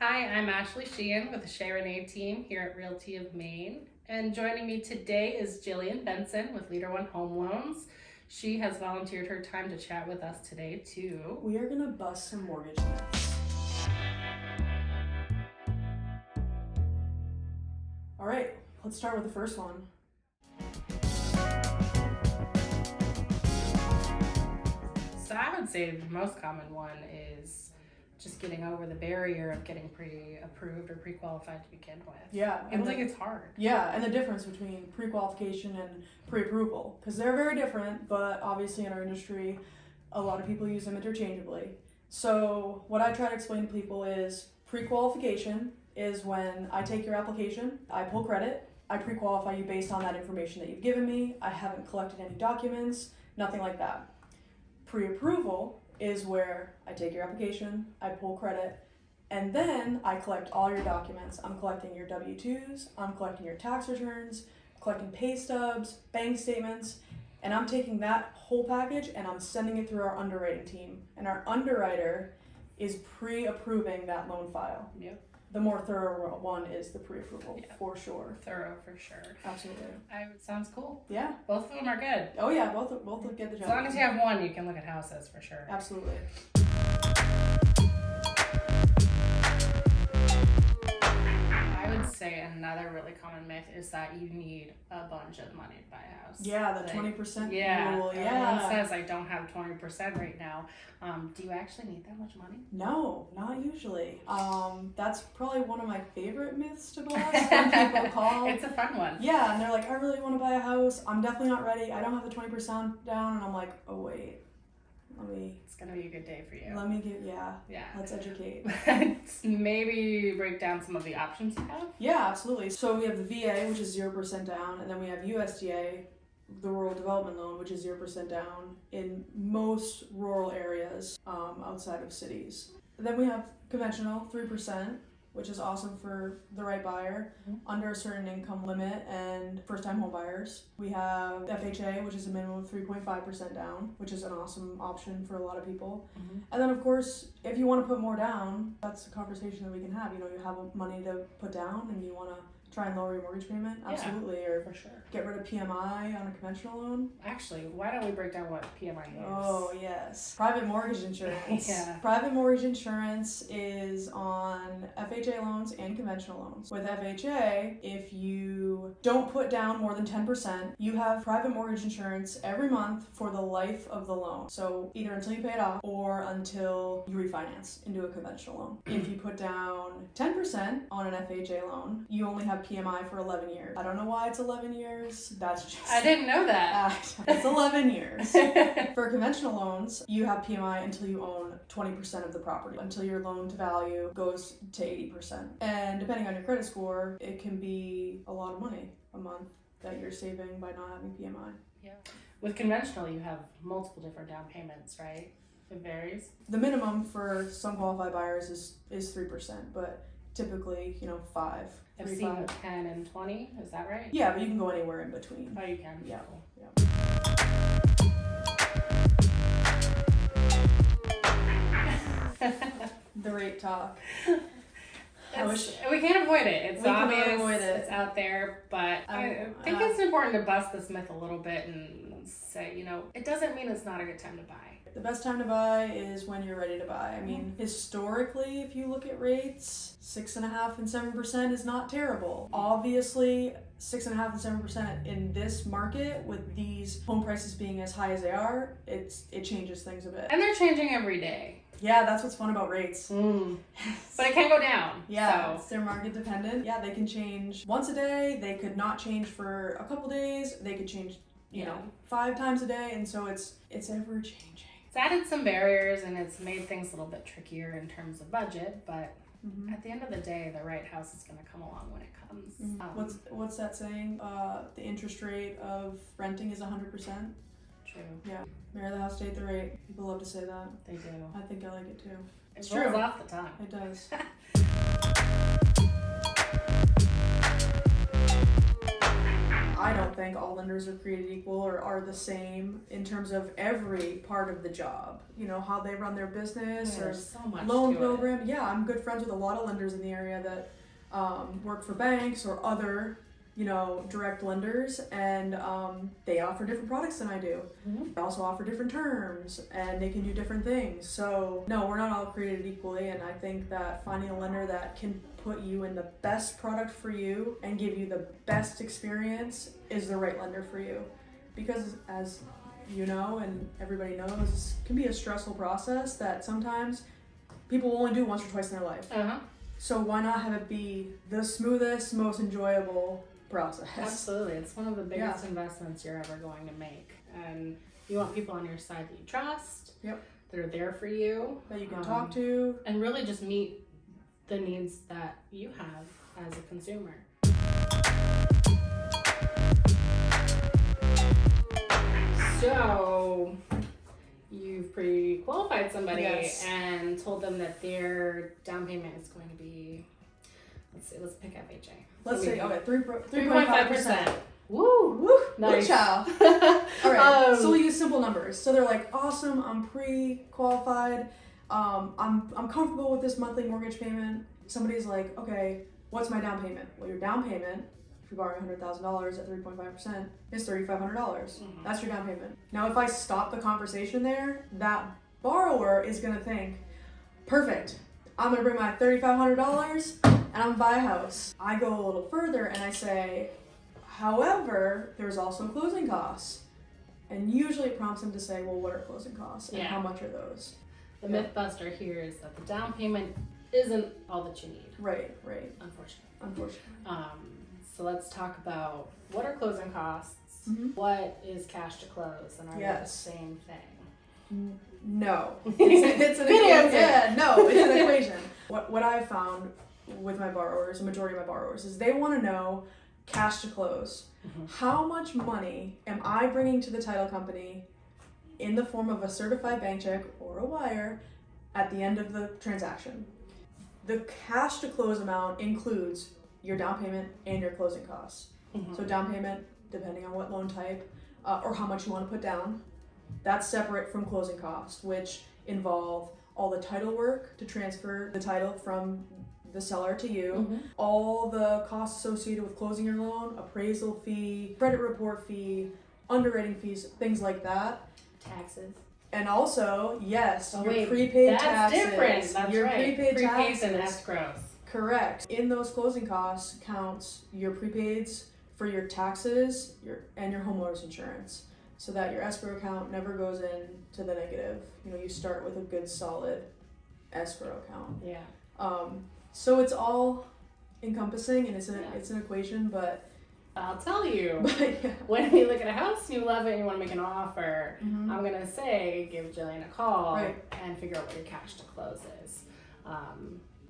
Hi, I'm Ashley Sheehan with the Chez Renee Team here at Realty of Maine. And joining me today is Jillian Benson with LeaderOne Home Loans. She has volunteered her time to chat with us today too. We are gonna bust some mortgage myths. All right, let's start with the first one. So I would say the most common one is just getting over the barrier of getting pre-approved or pre-qualified to begin with. Yeah. I feel like it's hard. Yeah, and the difference between pre-qualification and pre-approval, because they're very different, but obviously in our industry, a lot of people use them interchangeably. So what I try to explain to people is pre-qualification is when I take your application, I pull credit, I pre-qualify you based on that information that you've given me, I haven't collected any documents, nothing like that. Pre-approval is where I take your application, I pull credit, and then I collect all your documents. I'm collecting your W-2s, I'm collecting your tax returns, collecting pay stubs, bank statements, and I'm taking that whole package and I'm sending it through our underwriting team. And our underwriter is pre-approving that loan file. Yep. The more thorough one is the pre-approval, for sure. Thorough for sure. Absolutely. Sounds cool. Yeah. Both of them are good. Oh yeah, both get the job. As long as you have one, you can look at houses for sure. Absolutely. I would say another really common myth is that you need a bunch of money to buy a house. Yeah, the 20% rule. Everyone Yeah. says I don't have 20% right now. Do you actually need that much money? No, not usually. That's probably one of my favorite myths to bust when people call. It's a fun one. Yeah, and they're like, I really want to buy a house. I'm definitely not ready. I don't have the 20% down. And I'm like, oh wait, It's gonna be a good day for you. Yeah. Let's educate. Maybe break down some of the options you have. Yeah, absolutely. So we have the VA, which is 0% down, and then we have USDA, the Rural Development Loan, which is 0% down in most rural areas outside of cities. Then we have conventional, 3%, which is awesome for the right buyer, under a certain income limit and first-time home buyers. We have FHA, which is a minimum of 3.5% down, which is an awesome option for a lot of people. And then, of course, if you want to put more down, that's a conversation that we can have. You know, you have money to put down and you want to try and lower your mortgage payment, absolutely, or for sure. Get rid of PMI on a conventional loan. Actually, why don't we break down what PMI is? Oh, yes. Private mortgage insurance. Yeah. Private mortgage insurance is on FHA loans and conventional loans. With FHA, if you don't put down more than 10%, you have private mortgage insurance every month for the life of the loan. So either until you pay it off or until you refinance into a conventional loan. If you put down 10% on an FHA loan, you only have PMI for 11 years. I don't know why it's 11 years. That's just... I didn't know that. It's 11 years. For conventional loans, you have PMI until you own 20% of the property, until your loan to value goes to 80%. And depending on your credit score, it can be a lot of money a month that you're saving by not having PMI. Yeah. With conventional, you have multiple different down payments, right? It varies. The minimum for some qualified buyers is 3%, but typically, 5. I've seen 10 and 20, is that right? Yeah, but you can go anywhere in between. Oh, you can? Yeah. Cool. The rate talk. We can't avoid it. It's obvious. Avoid it. It's out there, but I think it's important to bust this myth a little bit and say, it doesn't mean it's not a good time to buy. The best time to buy is when you're ready to buy. I mean, historically, if you look at rates, 6.5% and 7% is not terrible. Obviously, 6.5% and 7% in this market, with these home prices being as high as they are, it changes things a bit. And they're changing every day. Yeah, that's what's fun about rates. But it can go down. Yeah, so. They're market dependent. Yeah, they can change once a day. They could not change for a couple days. They could change, 5 times a day, and so it's ever changing. It's added some barriers and it's made things a little bit trickier in terms of budget, but at the end of the day, the right house is going to come along when it comes. What's that saying? The interest rate of renting is 100%. True. Yeah. Marry the house, date the rate. People love to say that. They do. I think I like it too. It's true. It rolls off the tongue. It does. I don't think all lenders are created equal or are the same in terms of every part of the job. You know, how they run their business or There's so much loan to program. Yeah, I'm good friends with a lot of lenders in the area that work for banks or other, you know, direct lenders, and they offer different products than I do. Mhm. They also offer different terms, and they can do different things. So no, we're not all created equally, and I think that finding a lender that can put you in the best product for you and give you the best experience is the right lender for you. Because as you know, and everybody knows, it can be a stressful process that sometimes people will only do once or twice in their life. Uh-huh. So why not have it be the smoothest, most enjoyable process? Absolutely. It's one of the biggest investments you're ever going to make. And you want people on your side that you trust. Yep. That are there for you. That you can talk to. And really just meet the needs that you have as a consumer. So you've pre-qualified somebody Yes. and told them that their down payment is going to be, let's pick FHA. Let's say, okay, 3.5%. Woo! Woo! Nice. Good job. All right, so we'll use simple numbers. So they're like, awesome, I'm pre-qualified. I'm comfortable with this monthly mortgage payment. Somebody's like, okay, what's my down payment? Well, your down payment, if you're borrowing $100,000 at 3.5%, is $3,500. That's your down payment. Now, if I stop the conversation there, that borrower is gonna think, perfect, I'm gonna bring my $3,500 and I'm gonna buy a house. I go a little further and I say, however, there's also closing costs. And usually it prompts them to say, well, what are closing costs and how much are those? The myth buster here is that the down payment isn't all that you need. Right. Unfortunately. So let's talk about what are closing costs, what is cash to close, and are they the same thing? No. It's an equation. Yeah, no, it's an equation. What I've found with my borrowers, the majority of my borrowers, is they want to know cash to close. How much money am I bringing to the title company in the form of a certified bank check or a wire at the end of the transaction? The cash to close amount includes your down payment and your closing costs. So down payment, depending on what loan type or how much you want to put down, that's separate from closing costs, which involve all the title work to transfer the title from the seller to you, all the costs associated with closing your loan, appraisal fee, credit report fee, underwriting fees, things like that. Taxes. And also, yes, your wait, taxes. That's different. That's your right. prepaid Prepaids taxes. and escrows. Correct. In those closing costs counts your prepaids for your taxes and your homeowner's insurance, so that your escrow account never goes into the negative. You know, you start with a good solid escrow account. Yeah. So it's all encompassing and it's an equation, but I'll tell you, yeah. when you look at a house and you love it and you want to make an offer, I'm going to say give Jillian a call and figure out what your cash to close is.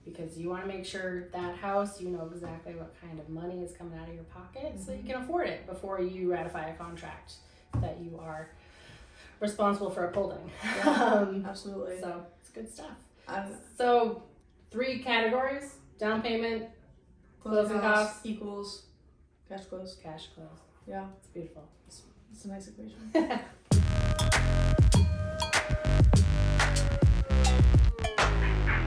Because you want to make sure that house, you know exactly what kind of money is coming out of your pocket so you can afford it before you ratify a contract that you are responsible for upholding. Yeah, absolutely. So it's good stuff. I don't know. So 3 categories: down payment, closing costs equals cash close. Cash close. Yeah. It's beautiful. It's a nice equation.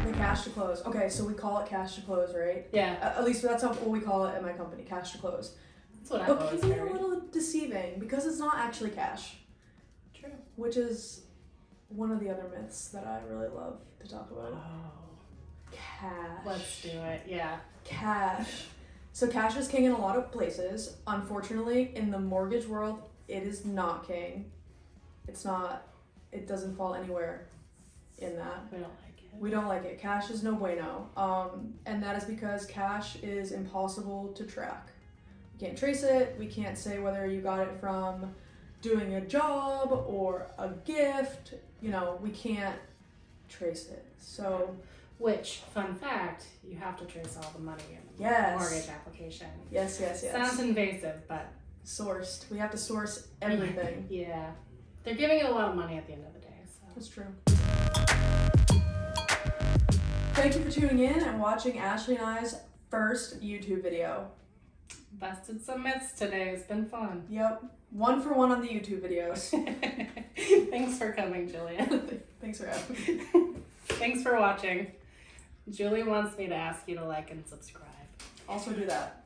The cash to close. Okay, so we call it cash to close, right? Yeah. At least that's what we call it at my company, cash to close. That's what I've But always can be a heard. little deceiving because it's not actually cash. True. Which is one of the other myths that I really love to talk about. Oh. Cash. Let's do it. Yeah. Cash. So cash is king in a lot of places. Unfortunately, in the mortgage world, it is not king. It's not. It doesn't fall anywhere in that. We don't like it. We don't like it. Cash is no bueno. And that is because cash is impossible to track. We can't trace it. We can't say whether you got it from doing a job or a gift. You know, we can't trace it. So, which, fun fact, you have to trace all the money in the yes. mortgage application. Yes. Sounds invasive, but sourced. We have to source everything. Yeah. They're giving it a lot of money at the end of the day. So. That's true. Thank you for tuning in and watching Ashley and I's first YouTube video. Busted some myths today. It's been fun. Yep. 1 for 1 on the YouTube videos. Thanks for coming, Jillian. Thanks for having me. Thanks for watching. Julie wants me to ask you to like and subscribe. Also do that.